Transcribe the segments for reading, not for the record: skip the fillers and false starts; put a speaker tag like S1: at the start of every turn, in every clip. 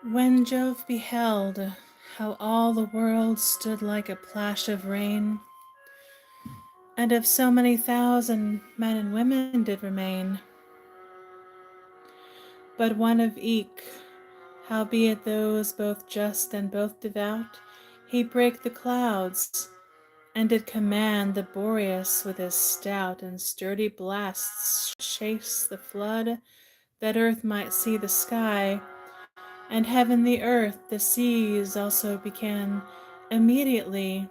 S1: When Jove beheld how all the world stood like a plash of rain, and of so many thousand men and women did remain, but one of eke, howbeit those both just and both devout, he brake the clouds, and did command the Boreas with his stout and sturdy blasts chase the flood, that earth might see the sky, and heaven the earth, the seas also began immediately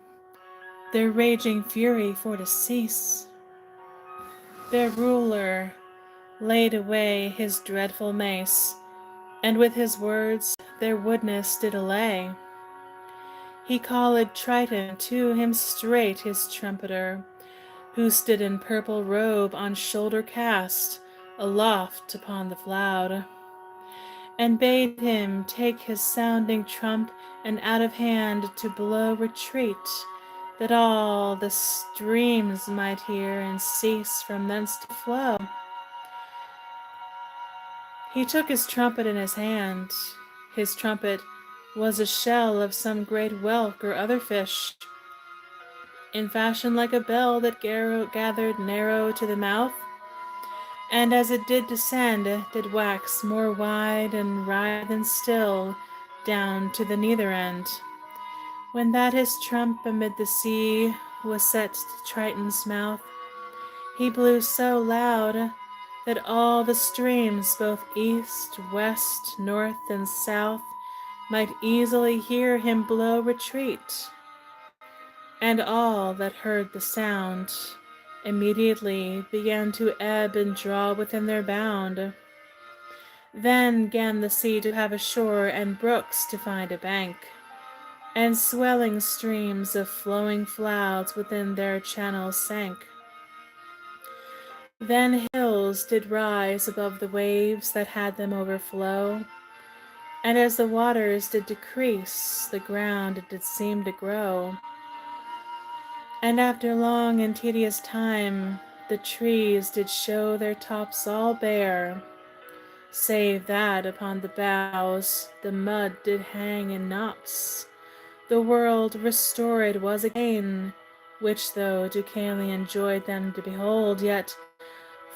S1: their raging fury for to cease. Their ruler laid away his dreadful mace, and with his words their woodness did allay. He called Triton to him straight his trumpeter, who stood in purple robe on shoulder cast, aloft upon the cloud, and bade him take his sounding trump, and out of hand to blow retreat, that all the streams might hear and cease from thence to flow. He took his trumpet in his hand. His trumpet was a shell of some great whelk or other fish, in fashion like a bell that gathered narrow to the mouth, and as it did descend, did wax more wide and writhen still down to the nether end. When that his trump amid the sea was set to Triton's mouth, he blew so loud that all the streams, both east, west, north, and south, might easily hear him blow retreat. And all that heard the sound immediately began to ebb and draw within their bound. Then 'gan the sea to have a shore, and brooks to find a bank, and swelling streams of flowing clouds within their channels sank. Then hills did rise above the waves that had them overflow, and as the waters did decrease, the ground did seem to grow. And after long and tedious time, the trees did show their tops all bare, save that upon the boughs the mud did hang in knots. The world restored was again, which though Deucalion joyed them to behold, yet,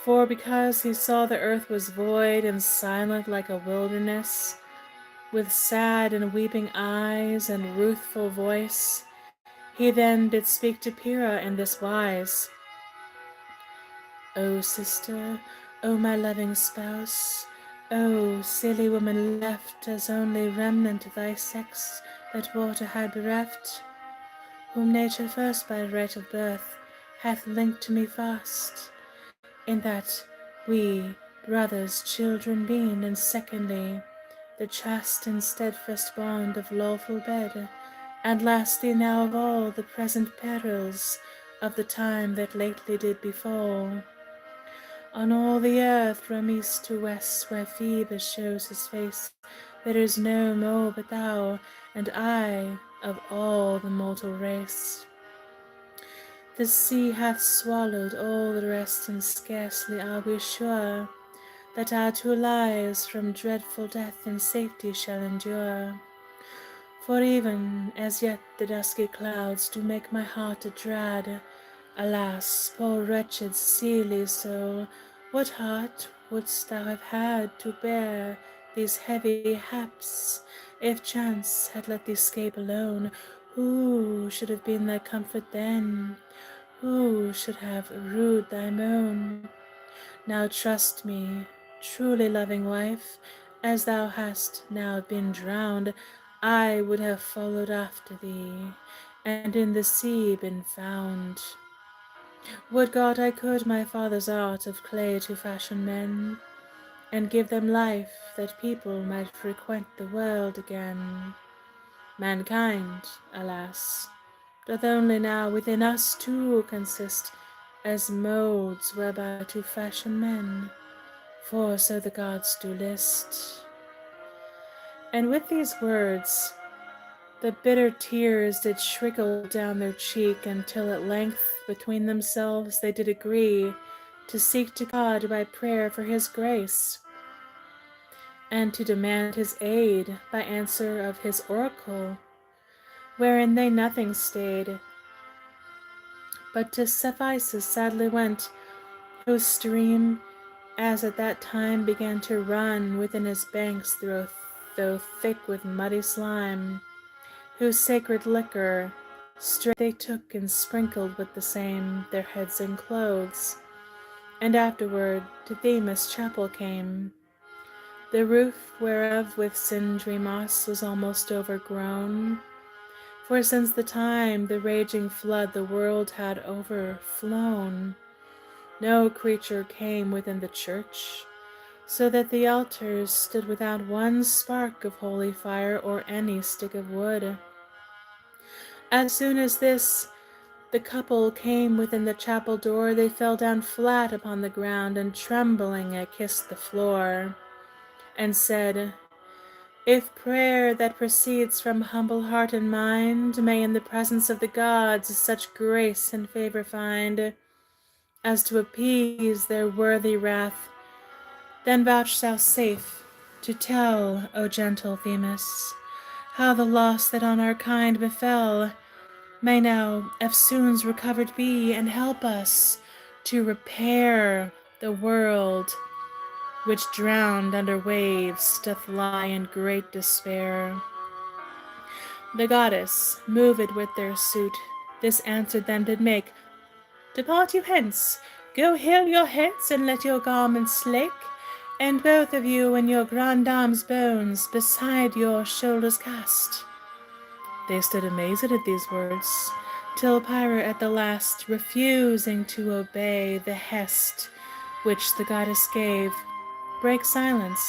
S1: for because he saw the earth was void and silent like a wilderness, with sad and weeping eyes and ruthful voice, he then did speak to Pyrrha in this wise: O sister, O my loving spouse, O silly woman left as only remnant of thy sex that water had bereft, whom nature first by right of birth hath linked to me fast, in that we brothers children been, and secondly the chaste and steadfast bond of lawful bed, and lastly now of all the present perils of the time that lately did befall. On all the earth from east to west, where Phoebus shows his face, there is no more but thou and I of all the mortal race. The sea hath swallowed all the rest, and scarcely are we sure that our two lives from dreadful death in safety shall endure. For even as yet the dusky clouds do make my heart a dread. Alas, poor wretched seely soul, what heart wouldst thou have had to bear these heavy haps? If chance had let thee escape alone, who should have been thy comfort then? Who should have rued thy moan? Now trust me, truly loving wife, as thou hast now been drowned, I would have followed after thee, and in the sea been found. Would God I could my father's art of clay to fashion men, and give them life, that people might frequent the world again. Mankind, alas, doth only now within us too consist, as moulds whereby to fashion men, for so the gods do list. And with these words the bitter tears did trickle down their cheek, until at length between themselves they did agree to seek to God by prayer for his grace. and to demand his aid by answer of his oracle, wherein they nothing stayed, but to Cephisus sadly went, whose stream, as at that time began to run within his banks, though thick with muddy slime, whose sacred liquor straight they took and sprinkled with the same their heads and clothes, and afterward to Themis' chapel came, the roof whereof with sindry moss was almost overgrown, for since the time the raging flood the world had overflown, no creature came within the church, so that the altars stood without one spark of holy fire or any stick of wood. As soon as the couple came within the chapel door, they fell down flat upon the ground, and trembling kissed the floor, and said, "If prayer that proceeds from humble heart and mind may in the presence of the gods such grace and favor find, as to appease their worthy wrath, then vouchsafe to tell, O gentle Themis, how the loss that on our kind befell may now eftsoons recovered be, and help us to repair the world which drowned under waves doth lie in great despair." The goddess, moved with their suit, this answer them did make: "Depart you hence, go heal your heads, and let your garments slake, and both of you and your granddame's bones beside your shoulders cast." They stood amazed at these words, till Pyrrha at the last, refusing to obey the hest which the goddess gave, brake silence,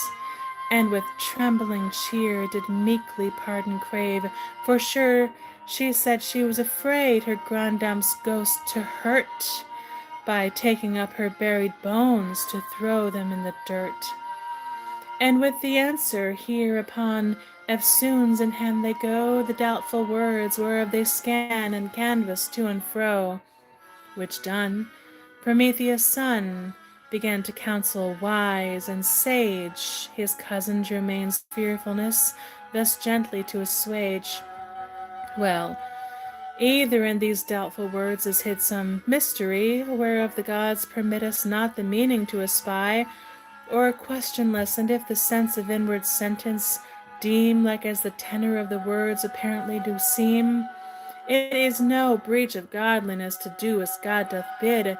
S1: and with trembling cheer did meekly pardon crave, for sure she said she was afraid her granddame's ghost to hurt, by taking up her buried bones to throw them in the dirt. And with the answer hereupon eftsoons in hand they go, the doubtful words whereof they scan and canvass to and fro, which done, Prometheus' son began to counsel wise and sage his cousin Germain's fearfulness thus gently to assuage: "Well, either in these doubtful words is hid some mystery, whereof the gods permit us not the meaning to espy, or questionless, and if the sense of inward sentence deem like as the tenor of the words apparently do seem, it is no breach of godliness to do as God doth bid.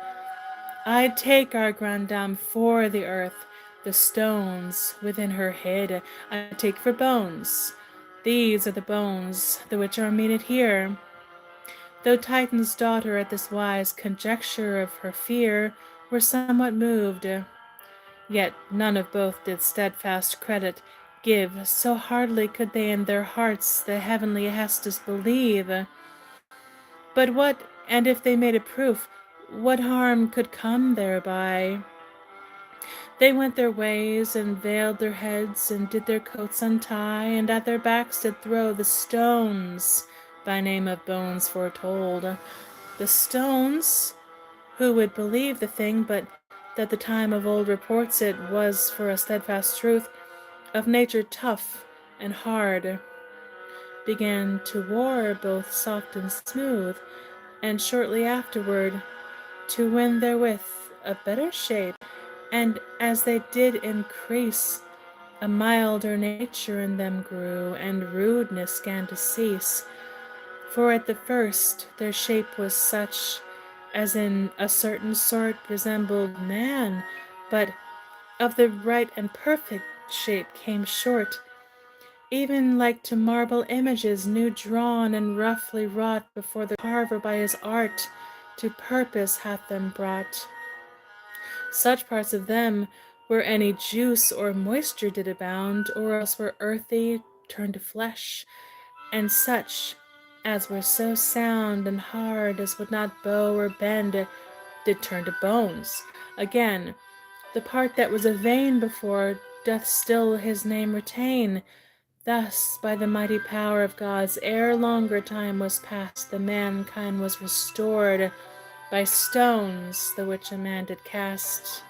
S1: I'd take our grandame for the earth, the stones within her hid I'd take for bones. These are the bones the which are meaned here." Though Titan's daughter at this wise conjecture of her fear were somewhat moved, yet none of both did steadfast credit give, so hardly could they in their hearts the heavenly Hestus believe. But what, and if they made a proof, what harm could come thereby? They went their ways, and veiled their heads, and did their coats untie, and at their backs did throw the stones, by name of bones foretold. The stones, who would believe the thing, but that the time of old reports it was for a steadfast truth, of nature tough and hard, began to war both soft and smooth, and shortly afterward to win therewith a better shape, and as they did increase, a milder nature in them grew, and rudeness gan to cease. For at the first their shape was such as in a certain sort resembled man, but of the right and perfect shape came short, even like to marble images new drawn and roughly wrought before the carver by his art to purpose hath them brought. Such parts of them where any juice or moisture did abound, or else were earthy turned to flesh, and such as were so sound and hard as would not bow or bend did turn to bones. Again, the part that was a vein before doth still his name retain. Thus by the mighty power of gods, ere longer time was past, the mankind was restored by stones the which a man did cast,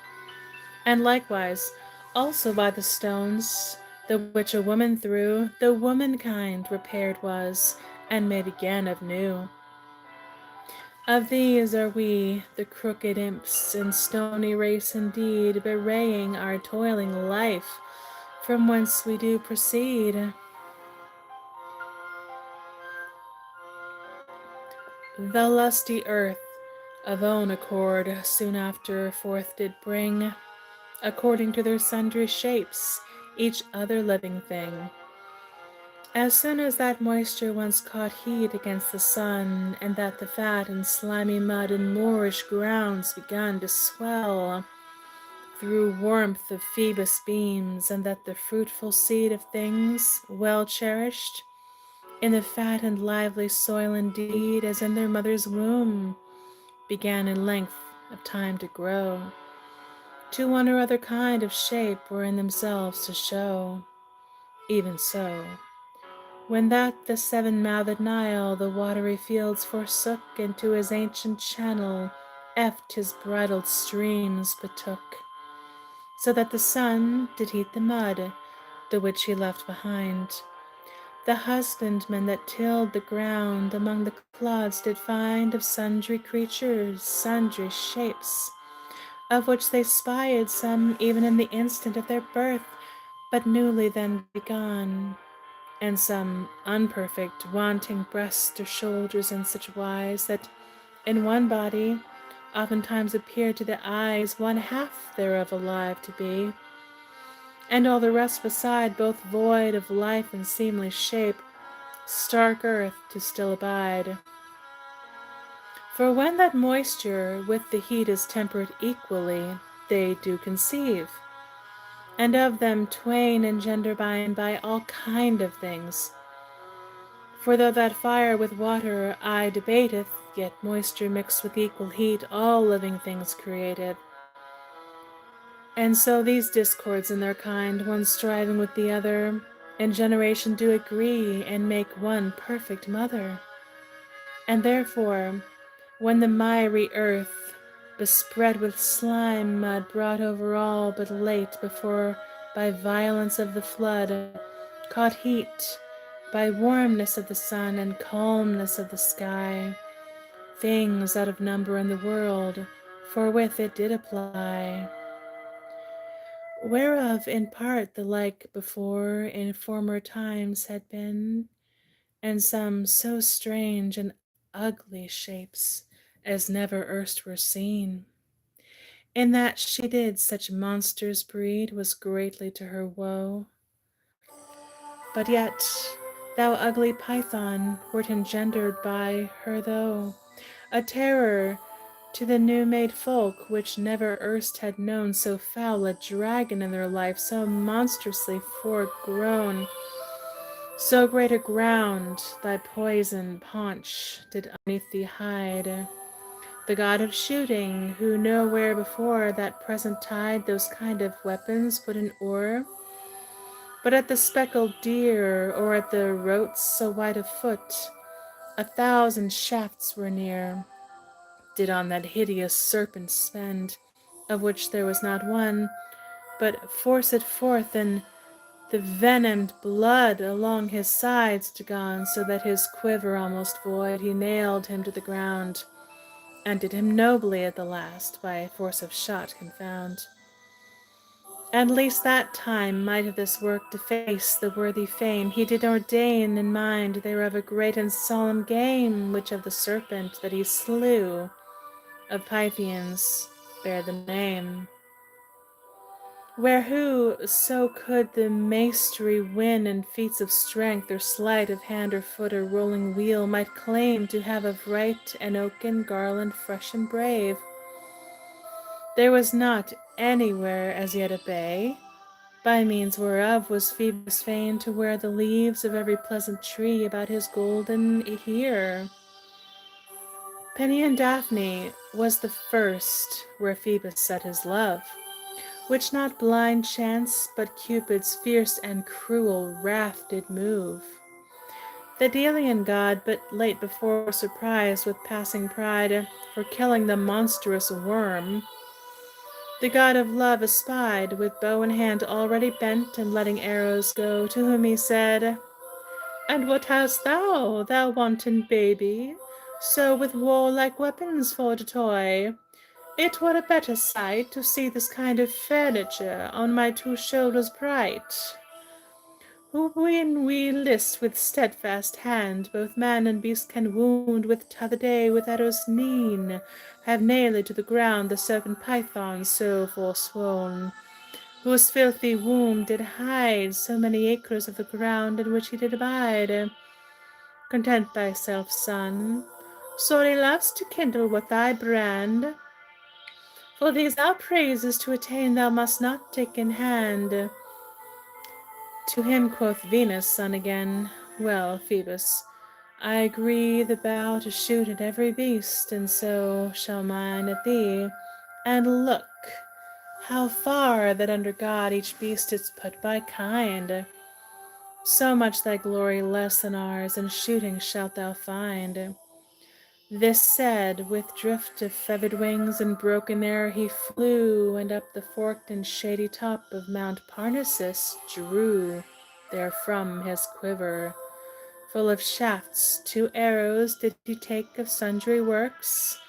S1: and likewise also by the stones the which a woman threw, the womankind repaired was, and made again of new. Of these are we, the crooked imps, in stony race indeed, bewraying our toiling life, from whence we do proceed. The lusty earth, of own accord, soon after forth did bring, according to their sundry shapes, each other living thing. As soon as that moisture once caught heat against the sun, and that the fat and slimy mud in moorish grounds begun to swell through warmth of Phoebus' beams, and that the fruitful seed of things, well cherished, in the fat and lively soil indeed, as in their mother's womb, began in length of time to grow, to one or other kind of shape were in themselves to show. Even so, when that the seven-mouthed Nile the watery fields forsook, and to his ancient channel eft his bridled streams betook, so that the sun did heat the mud, the which he left behind, the husbandmen that tilled the ground among the clods did find of sundry creatures, sundry shapes, of which they spied some even in the instant of their birth, but newly then begun, and some unperfect, wanting breasts or shoulders in such wise that in one body oftentimes appeared to the eyes one half thereof alive to be, and all the rest beside both void of life and seemly shape, stark earth to still abide. For when that moisture with the heat is tempered equally, they do conceive, and of them twain engender by and by all kind of things. For though that fire with water aye debateth, yet moisture mixed with equal heat all living things createth. And so these discords in their kind, one striving with the other, in generation do agree, and make one perfect mother. And therefore, when the miry earth, bespread with slime mud, brought over all but late before by violence of the flood, caught heat by warmness of the sun and calmness of the sky, things out of number in the world, forthwith it did apply. Whereof in part the like before in former times had been, and some so strange and ugly shapes as never erst were seen. In that she did such monsters breed was greatly to her woe. But yet thou ugly Python wert engendered by her though, a terror to the new-made folk, which never erst had known so foul a dragon in their life, so monstrously foregrown. So great a ground thy poison paunch did underneath thee hide. The god of shooting, who nowhere before that present tide those kind of weapons put in ore, but at the speckled deer, or at the rotes so white of foot, 1,000 shafts were near, did on that hideous serpent spend, of which there was not one, but force it forth, and the venomed blood along his sides to gone, so that his quiver almost void, he nailed him to the ground, and did him nobly at the last by force of shot confound. At least that time might of this work deface the worthy fame he did ordain in mind thereof a great and solemn game, which of the serpent that he slew of Pythians bear the name. Where who so could the mastery win in feats of strength, or sleight of hand or foot, or rolling wheel, might claim to have of right an oaken garland fresh and brave. There was not anywhere as yet a bay, by means whereof was Phoebus fain to wear the leaves of every pleasant tree about his golden ear. Penny Daphne was the first where Phoebus set his love, which not blind chance, but Cupid's fierce and cruel wrath did move. The Deucalion god, but late before surprised with passing pride for killing the monstrous worm, The god of love espied, with bow in hand already bent and letting arrows go, to whom he said, "And what hast thou, thou wanton baby, so with warlike weapons for to toy? It were a better sight to see this kind of furniture on my two shoulders bright. When we list with steadfast hand, both man and beast can wound with t'other day with arrows keen, have nailed to the ground the serpent python so forsworn, whose filthy womb did hide so many acres of the ground in which he did abide. Content thyself, son, sorely loves to kindle with thy brand, for these our praises to attain thou must not take in hand." To him quoth Venus' son again, "Well, Phoebus, I agree the bow to shoot at every beast, and so shall mine at thee. And look, how far that under God each beast is put by kind. So much thy glory less than ours in shooting shalt thou find." This said, with drift of feathered wings and broken air he flew, and up the forked and shady top of Mount Parnassus drew therefrom his quiver, full of shafts. 2 arrows did he take of sundry works.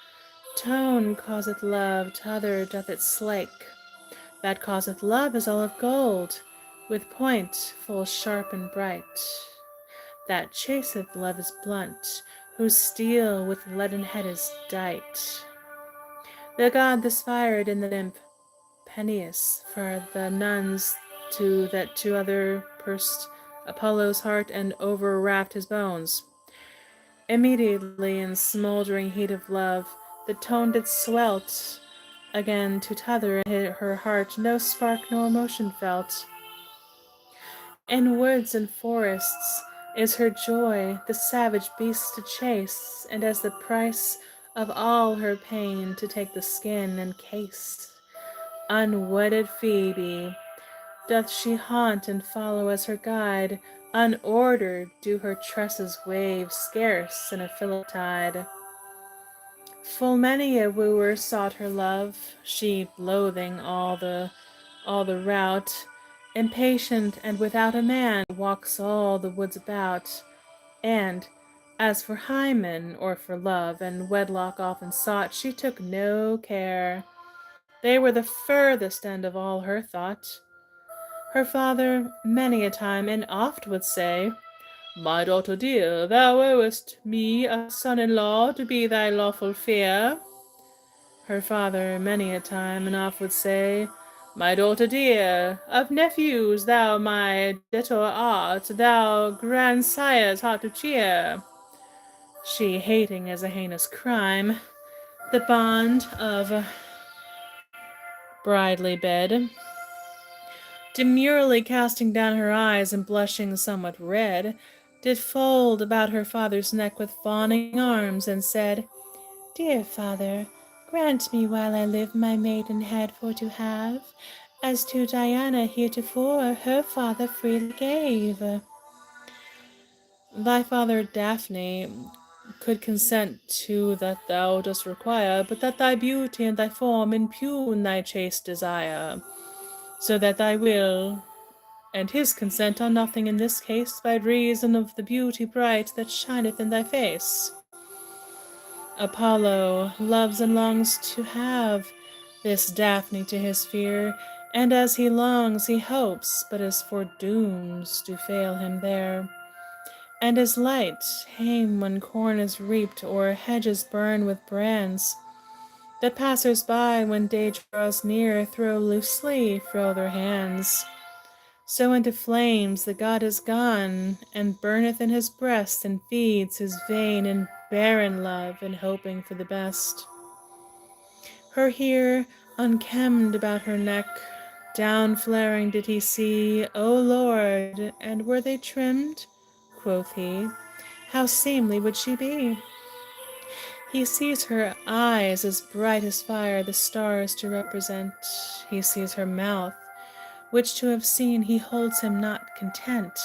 S1: Tone causeth love, t'other doth it slake. That causeth love is all of gold, with point full sharp and bright. That chaseth love is blunt, whose steel with leaden head is dight. The god this fired in the nymph Peneus for the nuns to that two other pursed Apollo's heart and overwrapped his bones. Immediately in smouldering heat of love, the tone did swelt again to t'other in her heart no spark nor motion felt. In woods and forests is her joy, the savage beasts to chase, and as the price of all her pain to take the skin and case. Unwedded Phoebe doth she haunt and follow as her guide, unordered do her tresses wave scarce in a fillet tied. Full many a wooer sought her love, she loathing all the rout, impatient and without a man, walks all the woods about. And as for Hymen, or for love and wedlock often sought, she took no care. They were the furthest end of all her thought. Her father many a time and oft would say, "My daughter dear, thou owest me a son-in-law to be thy lawful fere." Her father many a time and oft would say, "My daughter dear, of nephews thou my debtor art, thou grandsire's heart to cheer." She hating as a heinous crime the bond of bridely bed, demurely casting down her eyes and blushing somewhat red, did fold about her father's neck with fawning arms, and said, "Dear father, grant me while I live my maidenhead for to have, as to Diana heretofore her father freely gave." Thy father Daphne could consent to that thou dost require, but that thy beauty and thy form impugn thy chaste desire, so that thy will and his consent are nothing in this case, by reason of the beauty bright that shineth in thy face. Apollo loves and longs to have this Daphne to his fear, and as he longs he hopes, but his foredooms do fail him there. And as light hame when corn is reaped, or hedges burn with brands, that passers by when day draws near throw loosely fro their hands, so into flames the god is gone, and burneth in his breast, and feeds his vain and barren love in hoping for the best. Her hair unkemmed about her neck, down flaring did he see, O Lord, and were they trimmed, quoth he, how seemly would she be. He sees her eyes as bright as fire the stars to represent. He sees her mouth, which to have seen he holds him not content.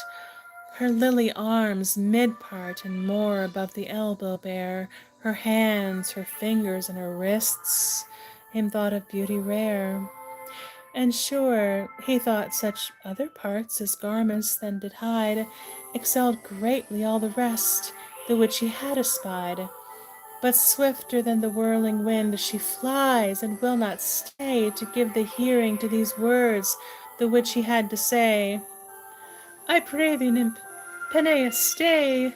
S1: Her lily arms mid-part and more above the elbow bare, her hands, her fingers, and her wrists, him thought of beauty rare. And sure, he thought such other parts as garments then did hide excelled greatly all the rest, the which he had espied. But swifter than the whirling wind she flies, and will not stay to give the hearing to these words, the which he had to say. I pray thee, nymph, Peneus, stay.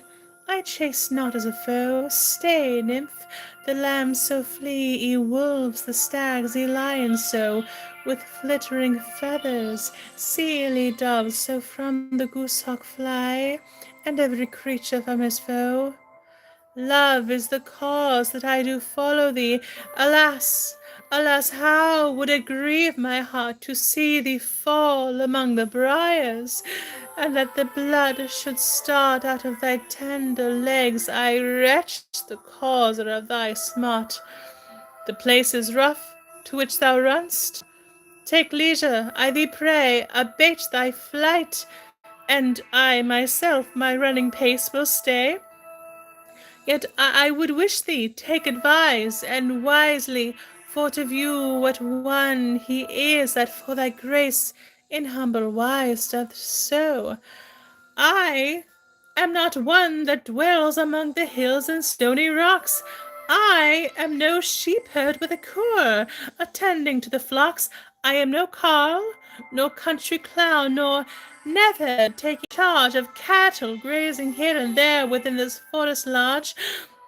S1: I chase not as a foe. Stay, nymph. The lambs so flee, ye wolves, the stags, ye lions so, with flittering feathers, seely doves so from the goosehawk fly, and every creature from his foe. Love is the cause that I do follow thee. Alas, alas, how would it grieve my heart to see thee fall among the briars, and that the blood should start out of thy tender legs. I retch the causer of thy smart. The place is rough to which thou runn'st. Take leisure, I thee pray, abate thy flight, and I myself my running pace will stay. Yet I would wish thee take advice, and wisely, for to view what one he is that for thy grace in humble wise doth so. I am not one that dwells among the hills and stony rocks. I am no shepherd with a cur, attending to the flocks. I am no carle, nor country clown, nor never taking charge of cattle grazing here and there within this forest lodge.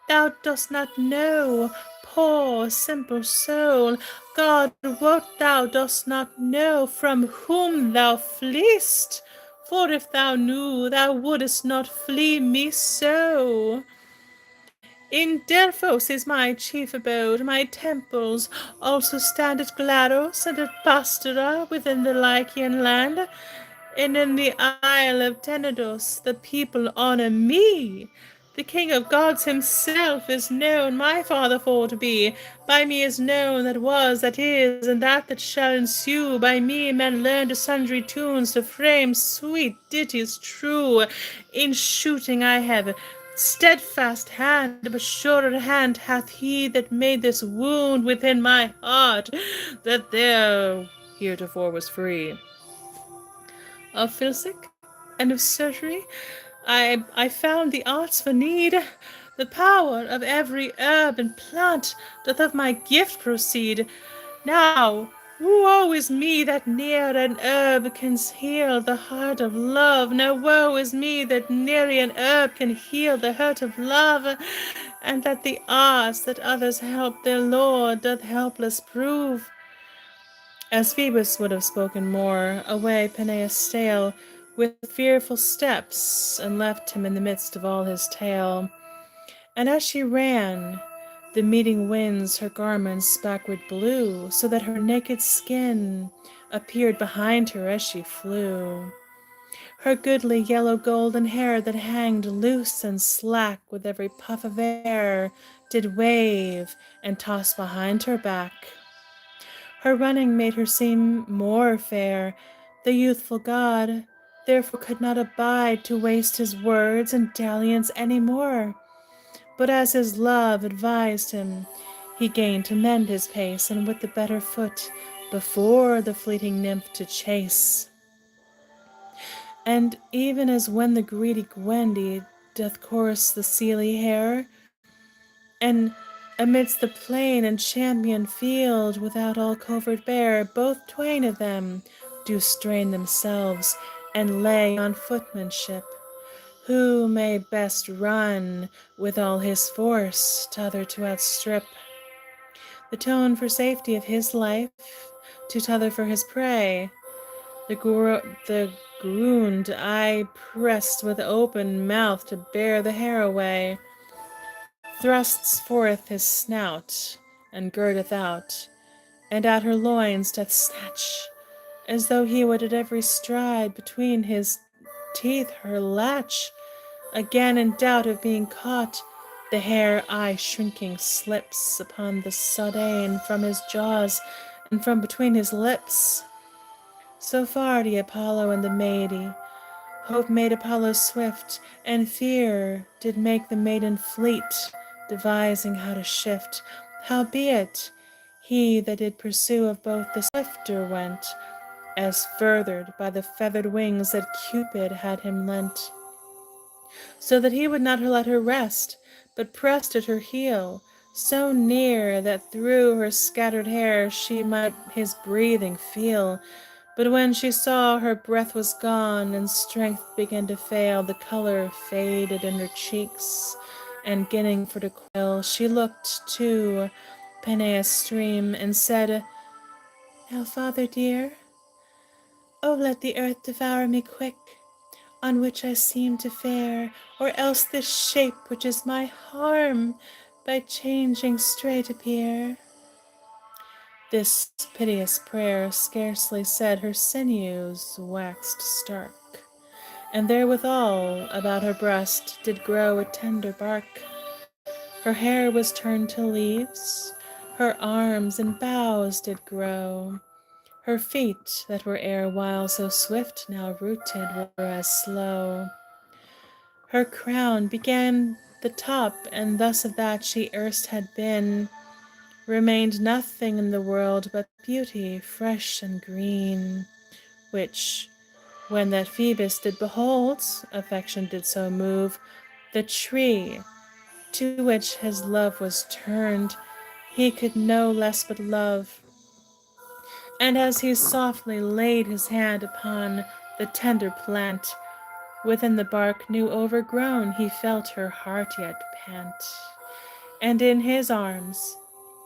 S1: Thou dost not know, poor simple soul, God wot thou dost not know from whom thou fleest. For if thou knew, thou wouldst not flee me so. In Delphos is my chief abode, my temples also stand at Glados and at Pastera within the Lycian land, and in the Isle of Tenedos the people honor me. The King of Gods himself is known my father for to be. By me is known that was, that is, and that shall ensue. By me men learn to sundry tunes to frame sweet ditties true. In shooting I have steadfast hand, but surer hand hath he that made this wound within my heart, that there heretofore was free. Of philsic and of surgery I found the arts for need. The power of every herb and plant doth of my gift proceed. Now, woe is me that ne'er an herb can heal the heart of love. Now woe is me that ne'er an herb can heal the hurt of love, and that the arts that others help their Lord doth helpless prove. As Phoebus would have spoken more, away Peneus stale with fearful steps, and left him in the midst of all his tale. And as she ran, the meeting winds her garments backward blew, so that her naked skin appeared behind her as she flew. Her goodly yellow golden hair that hanged loose and slack with every puff of air did wave and toss behind her back. Her running made her seem more fair. The youthful god therefore could not abide to waste his words and dalliance any more. But as his love advised him, he gained to mend his pace, and with the better foot before the fleeting nymph to chase. And even as when the greedy Gwendy doth course the seely hare, and amidst the plain and champion field, without all covert bare, both twain of them do strain themselves, and lay on footmanship, who may best run with all his force t'other to outstrip. The tone for safety of his life, to t'other for his prey. The ground I pressed with open mouth to bear the hair away, thrusts forth his snout, and girdeth out, and at her loins doth snatch, as though he would at every stride between his teeth her latch. Again in doubt of being caught, the hair aye shrinking slips upon the sodane from his jaws and from between his lips. So far the Apollo and the maiden. Hope made Apollo swift, and fear did make the maiden fleet, devising how to shift. Howbeit, He that did pursue of both the swifter went, as furthered by the feathered wings that Cupid had him lent, so that he would not let her rest, but pressed at her heel, so near that through her scattered hair she might his breathing feel. But when she saw her breath was gone, and strength began to fail, the color faded in her cheeks, and ginning for to quail, she looked to Peneus' stream, and said, "Now, father dear, oh let the earth devour me quick, on which I seem to fare, or else this shape which is my harm by changing straight appear." This piteous prayer scarcely said, her sinews waxed stark, and therewithal about her breast did grow a tender bark. Her hair was turned to leaves, her arms and boughs did grow, her feet that were erewhile so swift now rooted were as slow. Her crown began the top, and thus of that she erst had been, remained nothing in the world but beauty fresh and green, which, when that Phoebus did behold, affection did so move, the tree to which his love was turned, he could no less but love. And as he softly laid his hand upon the tender plant, within the bark new overgrown, he felt her heart yet pant. And in his arms,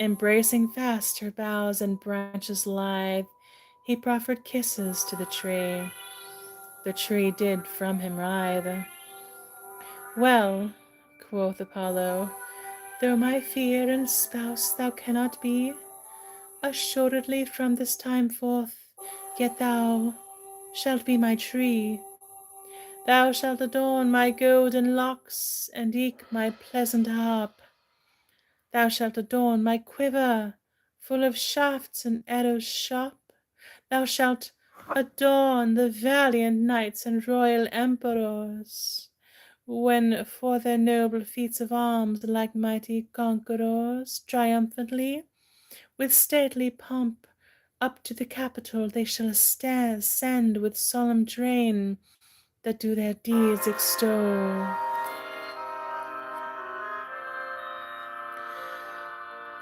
S1: embracing fast her boughs and branches lithe, he proffered kisses to the tree. The tree did from him writhe. "Well," quoth Apollo, "though my fear and spouse thou cannot be, assuredly from this time forth, yet thou shalt be my tree. Thou shalt adorn my golden locks, and eke my pleasant harp. Thou shalt adorn my quiver, full of shafts and arrows sharp. Thou shalt adorn the valiant knights and royal emperors, when for their noble feats of arms, like mighty conquerors, triumphantly, with stately pomp, up to the Capitol they shall ascend with solemn train, that do their deeds extol."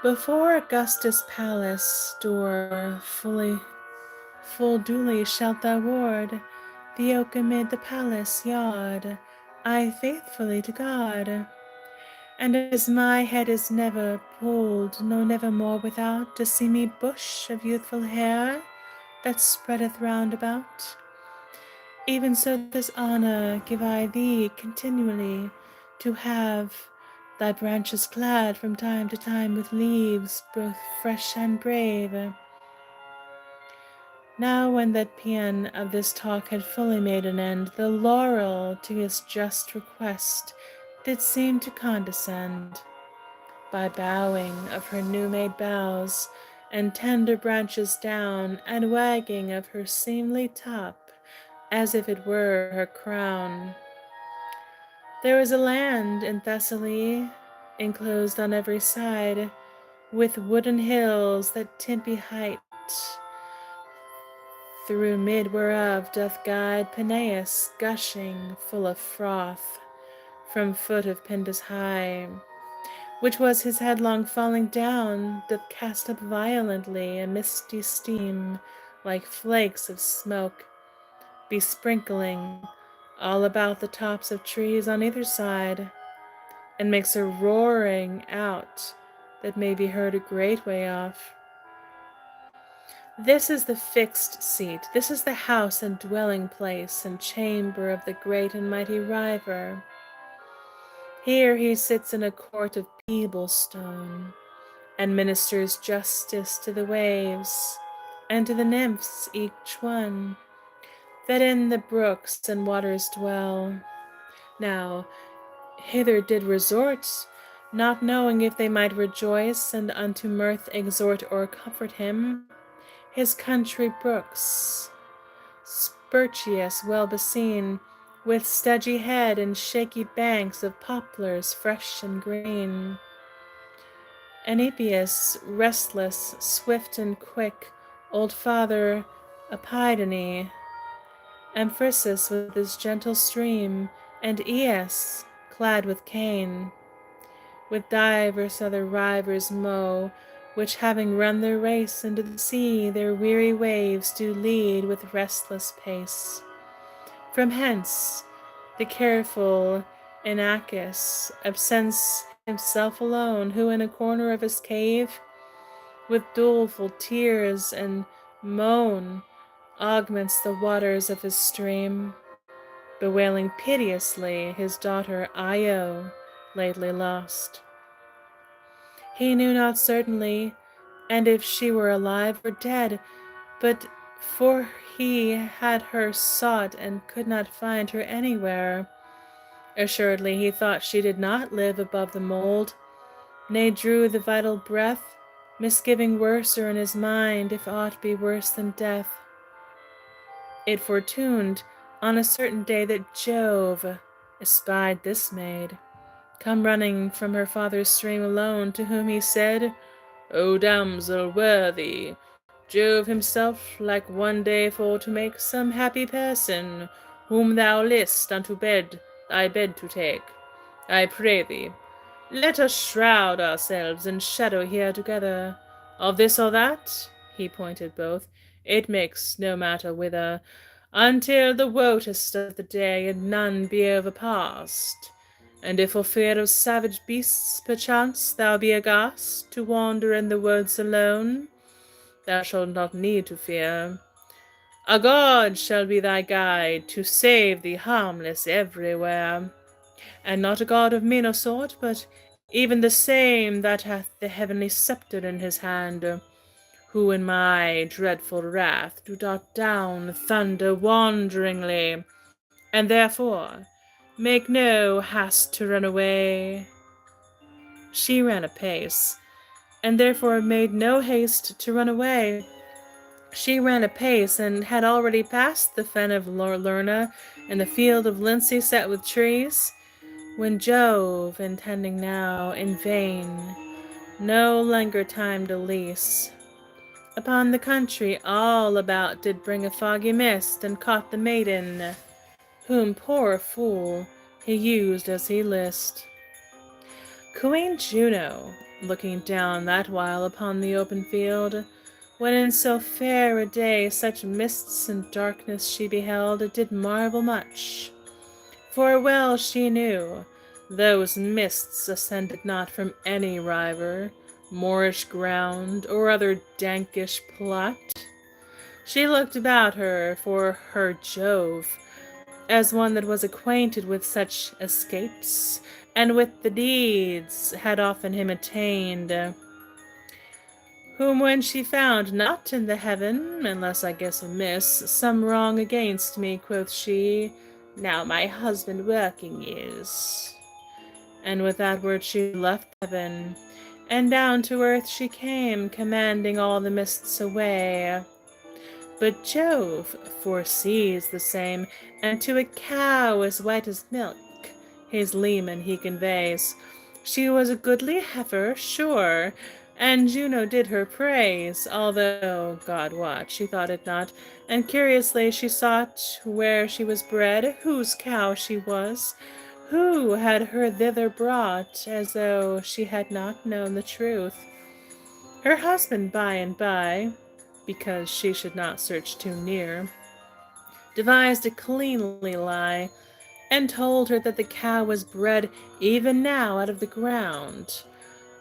S1: Before Augustus' palace door full duly shalt thou ward the oak amid the palace yard, I faithfully to guard. And as my head is never pulled, no never more without, to see me bush of youthful hair that spreadeth round about, even so this honor give I thee continually, to have thy branches clad from time to time with leaves both fresh and brave. Now when that paean of this talk had fully made an end, the laurel to his just request did seem to condescend, by bowing of her new-made boughs, and tender branches down, and wagging of her seemly top, as if it were her crown. There is a land in Thessaly, enclosed on every side, with wooden hills that Tempe height, through mid whereof doth guide Peneus, gushing full of froth, from foot of Pindus high, which was his headlong falling down, doth cast up violently a misty steam, like flakes of smoke, besprinkling all about the tops of trees on either side, and makes a roaring out that may be heard a great way off. This is the fixed seat, this is the house and dwelling place and chamber of the great and mighty River. Here he sits in a court of peeble stone, and ministers justice to the waves, and to the nymphs each one, that in the brooks and waters dwell. Now hither did resort, not knowing if they might rejoice, and unto mirth exhort or comfort him, his country brooks, Spurchius well beseen, with studgy head and shaky banks of poplars fresh and green. Enipeus, restless, swift and quick, old father Apidone, Amphissus with his gentle stream, and Eas, clad with cane, with divers other rivers mow, which having run their race into the sea, their weary waves do lead with restless pace. From hence the careful Inachus absents himself alone, who in a corner of his cave, with doleful tears and moan, augments the waters of his stream, bewailing piteously his daughter Io, lately lost. He knew not certainly, and if she were alive or dead, but for he had her sought and could not find her anywhere. Assuredly he thought she did not live above the mould, nay drew the vital breath, misgiving worser in his mind, if aught be worse than death. It fortuned on a certain day that Jove espied this maid, come running from her father's stream alone, to whom he said, O damsel worthy, Jove himself like one day for to make some happy person, whom thou list unto thy bed to take. I pray thee, let us shroud ourselves in shadow here together. Of this or that, he pointed both, it makes no matter whither, until the wotest of the day and none be overpast. And if for fear of savage beasts perchance thou be aghast to wander in the woods alone, thou shalt not need to fear. A god shall be thy guide to save thee harmless everywhere, and not a god of meaner sort, but even the same that hath the heavenly sceptre in his hand, who in my dreadful wrath do dart down thunder wanderingly, and therefore make no haste to run away. She ran apace, and therefore made no haste to run away. She ran apace, and had already passed the fen of Lerna and the field of Lindsay set with trees, when Jove, intending now in vain no longer time to lease, upon the country all about did bring a foggy mist, and caught the maiden, whom, poor fool, he used as he list. Queen Juno, looking down that while upon the open field, when in so fair a day such mists and darkness she beheld, did marvel much. For well she knew those mists ascended not from any river, moorish ground, or other dankish plot. She looked about her for her Jove, as one that was acquainted with such escapes, and with the deeds had often him attained, whom when she found not in the heaven, unless I guess amiss, some wrong against me, quoth she, now my husband working is. And with that word she left heaven, and down to earth she came, commanding all the mists away. But Jove foresees the same, and to a cow as white as milk his leman he conveys. She was a goodly heifer, sure, and Juno did her praise, although, God wot, she thought it not, and curiously she sought where she was bred, whose cow she was, who had her thither brought, as though she had not known the truth. Her husband by and by, because she should not search too near, devised a cleanly lie, and told her that the cow was bred even now out of the ground.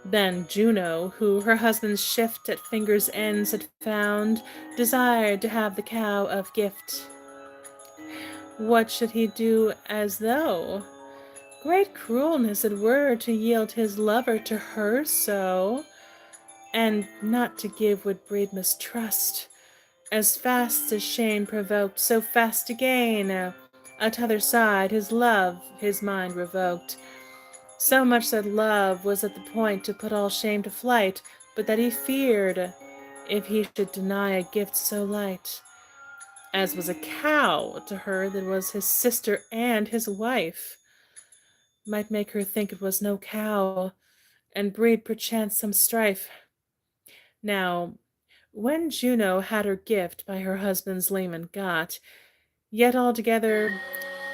S1: Then Juno, who her husband's shift at fingers' ends had found, desired to have the cow of gift. What should he do as though? Great cruelness it were to yield his lover to her so, and not to give would breed mistrust. As fast as shame provoked, so fast again, at t'other side his love his mind revoked. So much that love was at the point to put all shame to flight, but that he feared, if he should deny a gift so light, as was a cow to her that was his sister and his wife, might make her think it was no cow, and breed perchance some strife. Now, when Juno had her gift by her husband's leman got, yet altogether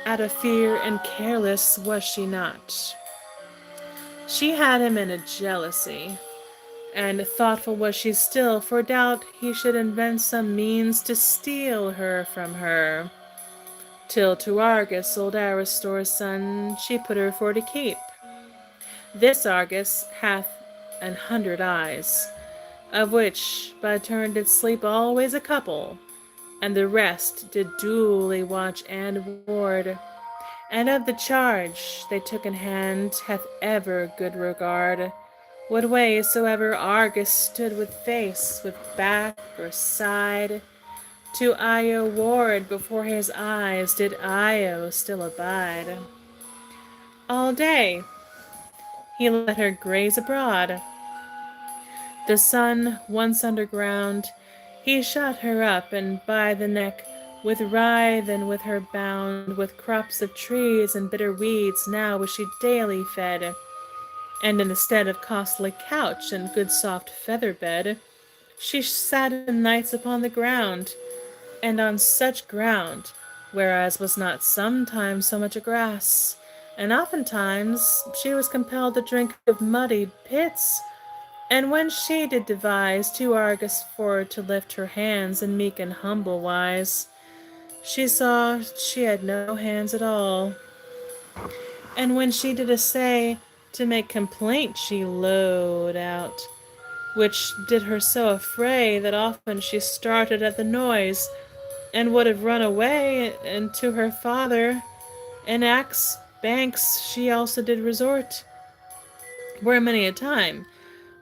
S1: out of fear and careless was she not. She had him in a jealousy, and thoughtful was she still, for doubt he should invent some means to steal her from her, till to Argus, old Aristor's son, she put her for to keep. This Argus hath 100 eyes, of which by turn did sleep always a couple, and the rest did duly watch and ward. And of the charge they took in hand hath ever good regard. What way soever Argus stood with face, with back or side, to Io ward before his eyes did Io still abide. All day he let her graze abroad. The sun once underground, he shut her up, and by the neck, with writhe and with her bound, with crops of trees and bitter weeds, now was she daily fed. And in the stead of costly couch and good soft feather bed, she sat in nights upon the ground, and on such ground, whereas was not sometimes so much a grass, and oftentimes she was compelled to drink of muddy pits. And when she did devise to Argus for to lift her hands in meek and humble wise, she saw she had no hands at all. And when she did essay to make complaint, she lowed out, which did her so affray that often she started at the noise, and would have run away, and to her father and axe banks she also did resort, where many a time,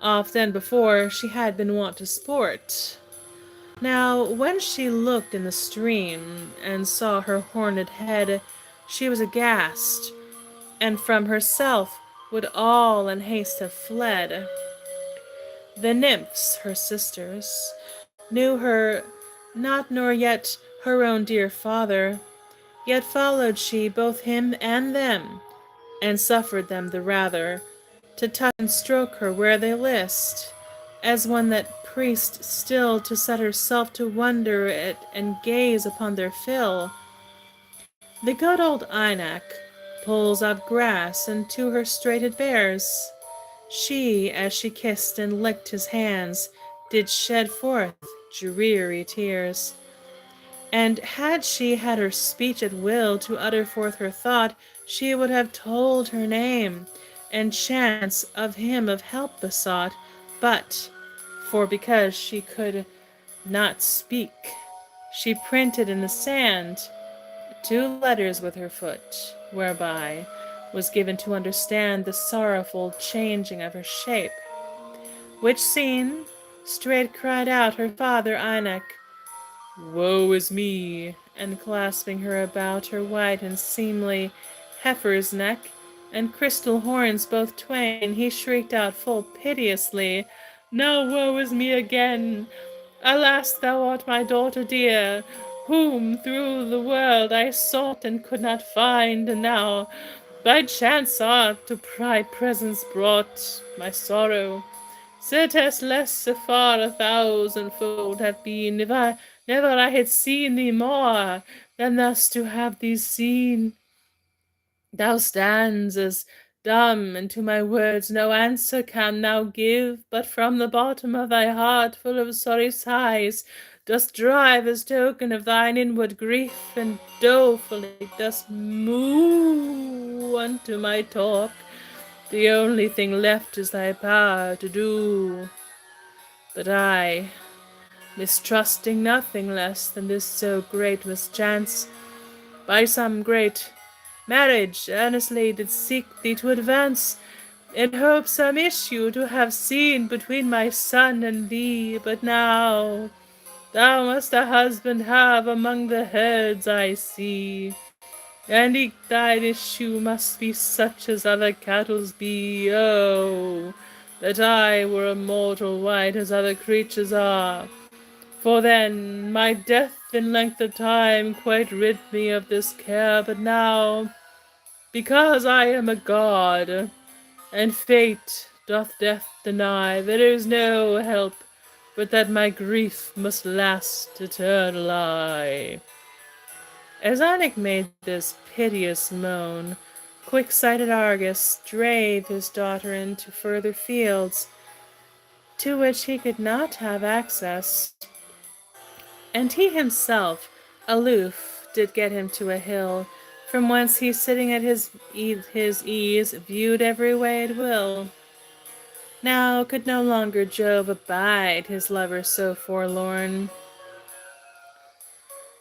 S1: often before, she had been wont to sport. Now, when she looked in the stream, and saw her horned head, she was aghast, and from herself would all in haste have fled. The nymphs, her sisters, knew her not nor yet her own dear father, yet followed she both him and them, and suffered them the rather to touch and stroke her where they list, as one that priest still to set herself to wonder at and gaze upon their fill. The good old Einak pulls up grass, and to her straight it bears. She, as she kissed and licked his hands, did shed forth dreary tears. And had she had her speech at will to utter forth her thought, she would have told her name, and chance of him of help besought. But, for because she could not speak, she printed in the sand 2 letters with her foot, whereby was given to understand the sorrowful changing of her shape. Which seen, straight cried out her father Einak, "Woe is me!" and clasping her about her white and seemly heifer's neck, and crystal horns both twain, he shrieked out full piteously, "Now woe is me again! Alas, thou art my daughter dear, whom through the world I sought and could not find, and now by chance art to thy presence brought. My sorrow, certes less afar 1,000-fold have been, if I never I had seen thee more, than thus to have thee seen. Thou stands as dumb, and to my words no answer can thou give, but from the bottom of thy heart, full of sorry sighs, dost drive as token of thine inward grief, and dolefully dost moo unto my talk. The only thing left is thy power to do. But I, mistrusting nothing less than this so great mischance, by some great marriage earnestly did seek thee to advance, in hope some issue to have seen between my son and thee. But now thou must a husband have among the herds I see, and eke thine issue must be such as other cattle's be. Oh, that I were a mortal wight as other creatures are! For then my death in length of time quite rid me of this care. But now, because I am a god, and fate doth death deny, there is no help, but that my grief must last eternally. As Anik made this piteous moan, quick-sighted Argus drave his daughter into further fields, to which he could not have access, and he himself, aloof, did get him to a hill, from whence he sitting at his ease viewed every way at will. Now could no longer Jove abide his lover so forlorn,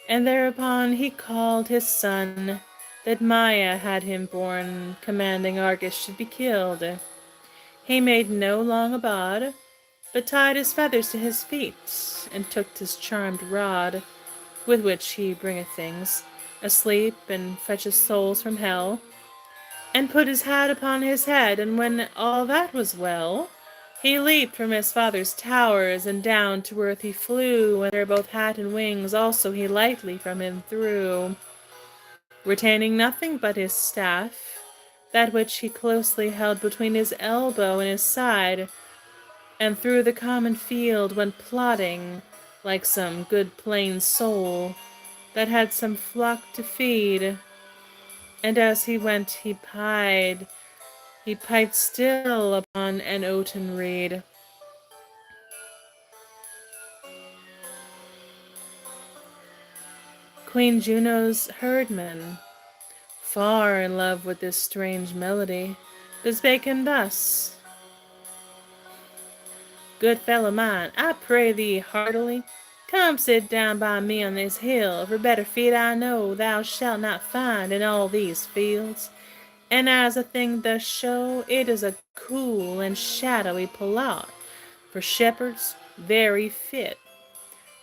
S1: and thereupon he called his son, that Maia had him born, commanding Argus should be killed. He made no long abode, but tied his feathers to his feet, and took his charmed rod, with which he bringeth things, asleep, and fetcheth souls from hell, and put his hat upon his head, and when all that was well, he leaped from his father's towers, and down to earth he flew, and there both hat and wings also he lightly from him threw, retaining nothing but his staff, that which he closely held between his elbow and his side, and through the common field went plodding, like some good plain soul, that had some flock to feed, and as he went he piped still upon an oaten reed. Queen Juno's herdman, far in love with this strange melody, bespake him thus: Good fellow mine, I pray thee heartily, come sit down by me on this hill, for better feed I know thou shalt not find in all these fields. And as a thing does show, it is a cool and shadowy plot, for shepherds very fit.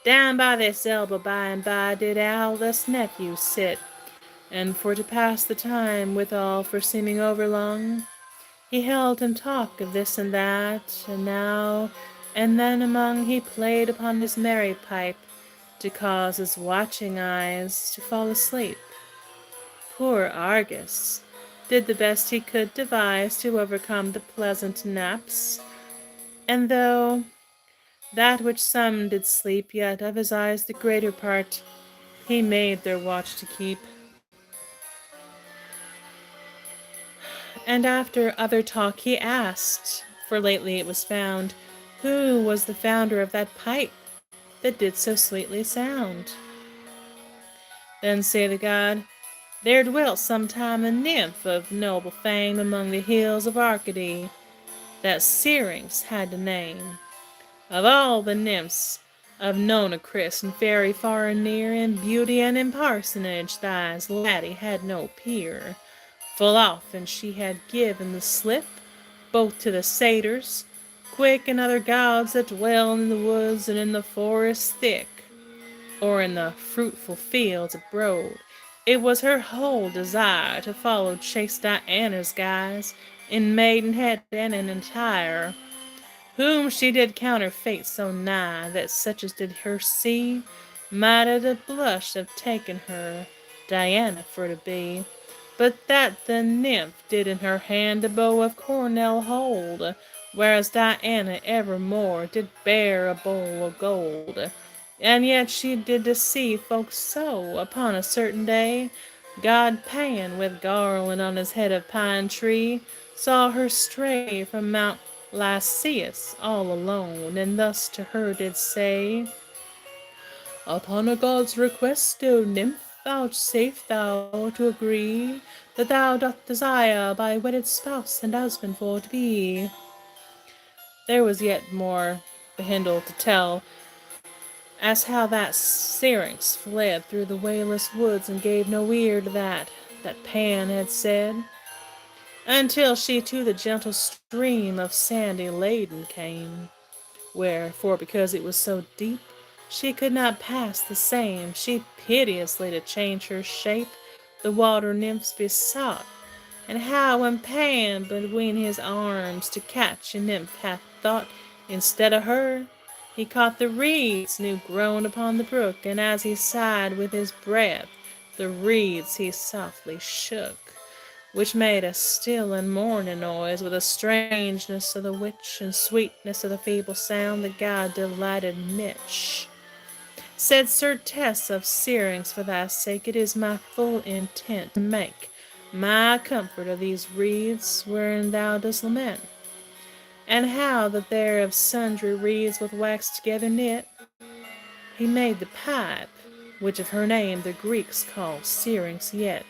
S1: Down by this elbow by and by did Aldous' nephew sit, and for to pass the time withal for seeming overlong, he held him talk of this and that, and now and then among he played upon his merry pipe, to cause his watching eyes to fall asleep. Poor Argus did the best he could devise to overcome the pleasant naps, and though that which some did sleep, yet of his eyes the greater part he made their watch to keep. And after other talk he asked, for lately it was found, who was the founder of that pipe that did so sweetly sound. Then say the god, there dwelt sometime a nymph of noble fame among the hills of Arcady, that Syrinx had the name. Of all the nymphs I've known a Chris, and very far and near, in beauty and in parsonage, thy's laddie had no peer. Full often she had given the slip, both to the satyrs, quick, and other gods that dwell in the woods and in the forests thick, or in the fruitful fields abroad. It was her whole desire to follow chaste Diana's guise, in maidenhead and in attire, whom she did counterfeit so nigh, that such as did her see, might at a blush have taken her Diana for to be. But that the nymph did in her hand a bow of cornel hold, whereas Diana evermore did bear a bowl of gold. And yet she did deceive folks so, upon a certain day, God Pan, with garland on his head of pine tree, saw her stray from Mount Lycaeus all alone, and thus to her did say, Upon a god's request, O nymph, vouchsafe thou to agree, that thou doth desire by wedded spouse and husband for to be. There was yet more behendle to tell, as how that Syrinx fled through the wayless woods and gave no ear to that Pan had said, until she to the gentle stream of sandy Ladon came, where, for because it was so deep, she could not pass the same. She piteously to change her shape the water nymphs besought, and how when Pan between his arms to catch a nymph hath thought, instead of her, he caught the reeds new grown upon the brook, and as he sighed with his breath, the reeds he softly shook. which made a still and mourning noise, with a strangeness of the witch and sweetness of the feeble sound that God delighted much. Said certes of Syrinx, for thy sake it is my full intent to make my comfort of these reeds wherein thou dost lament. And how that there of sundry reeds with wax together knit, he made the pipe, which of her name the Greeks call Syrinx yet.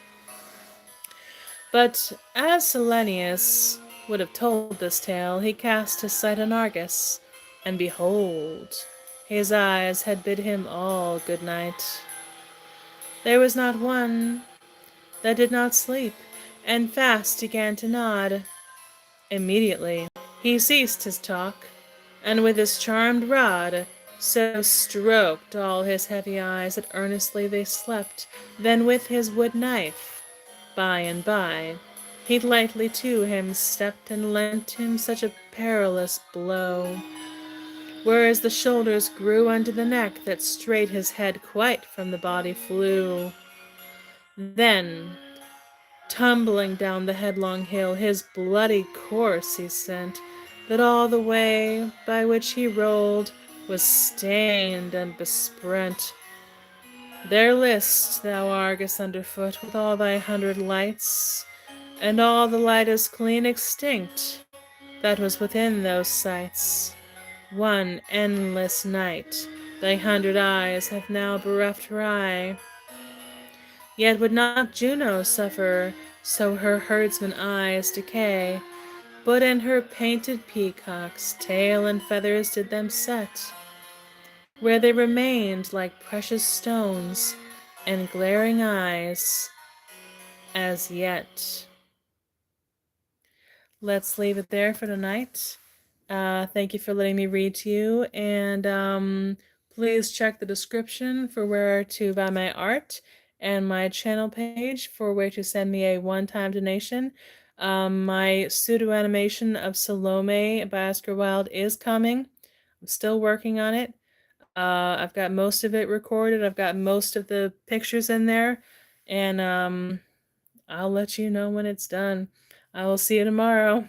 S1: But as Selenius would have told this tale, he cast his sight on Argus, and behold, his eyes had bid him all good night. There was not one that did not sleep, and fast began to nod. Immediately he ceased his talk, and with his charmed rod so stroked all his heavy eyes that earnestly they slept. Then with his wood knife, by and by, he lightly to him stepped, and lent him such a perilous blow, whereas the shoulders grew unto the neck, that straight his head quite from the body flew. Then, tumbling down the headlong hill, his bloody course he sent, that all the way by which he rolled was stained and besprent. There list thou, Argus, underfoot, with all thy 100 lights, and all the light is clean extinct that was within those sights. One endless night thy 100 eyes have now bereft her eye. Yet would not Juno suffer so her herdsman eyes decay, but in her painted peacock's tail and feathers did them set, where they remained like precious stones and glaring eyes as yet. Let's leave it there for tonight. Thank you for letting me read to you, and please check the description for where to buy my art and my channel page for where to send me a one-time donation. My pseudo animation of Salome by Oscar Wilde is coming. I'm still working on it. I've got most of it recorded. I've got most of the pictures in there, and I'll let you know when it's done. I will see you tomorrow.